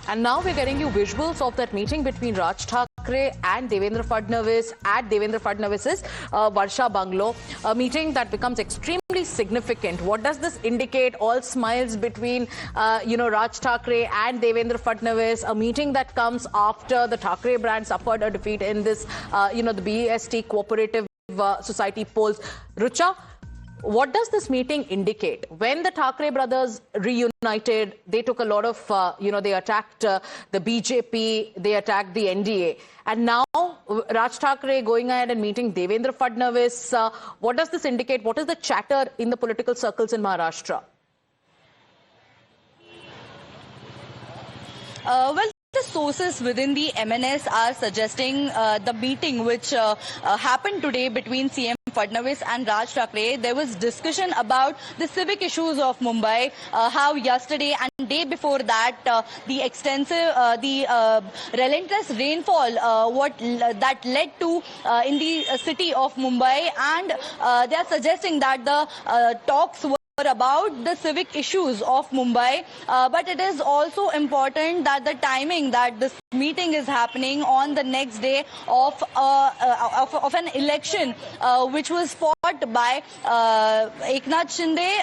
And now we're getting you visuals of that meeting between Raj Thakre and Devendra Fadnavis at Devendra Fadnavis's Varsha Bungalow. A meeting that becomes extremely significant. What does this indicate? All smiles between, Raj Thakre and Devendra Fadnavis. A meeting that comes after the Thakre brand suffered a defeat in this, the BEST Cooperative Society polls. Rucha, what does this meeting indicate? When the Thakre brothers reunited, they took a lot of, they attacked the BJP, they attacked the NDA. And now Raj Thakre going ahead and meeting Devendra Fadnavis. What does this indicate? What is the chatter in the political circles in Maharashtra? The sources within the MNS are suggesting the meeting which happened today between CM Fadnavis and Raj Thakre. There was discussion about the civic issues of Mumbai, how yesterday and day before that the extensive, relentless rainfall that led to in the city of Mumbai, and they are suggesting that the talks were about the civic issues of Mumbai, but it is also important that the timing that this meeting is happening on the next day of an election which was fought by Eknath Shinde,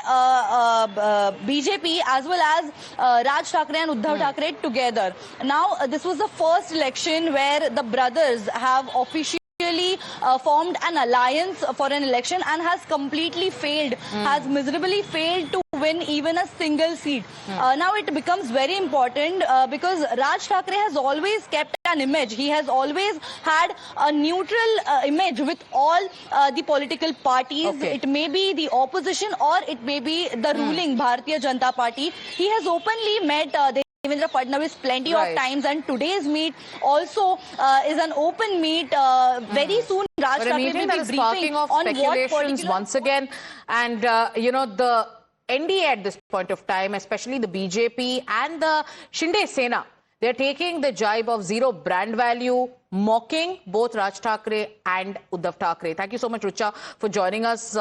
BJP, as well as Raj Thakre and Uddhav Thakre together. Now, this was the first election where the brothers have officially formed an alliance for an election and has completely failed, has miserably failed to win even a single seat. Now it becomes very important because Raj Thakre has always kept an image. He has always had a neutral image with all the political parties. Okay. It may be the opposition or it may be the ruling Bharatiya Janata Party. He has openly met Devendra Fadnavis plenty of times, and today's meet also is an open meet. Very soon, Raj Thakre will be briefing on what speculations once again, and the NDA at this point of time, especially the BJP and the Shinde Sena, they're taking the jibe of zero brand value, mocking both Raj Thakre and Uddhav Thakre. Thank you so much, Rucha, for joining us.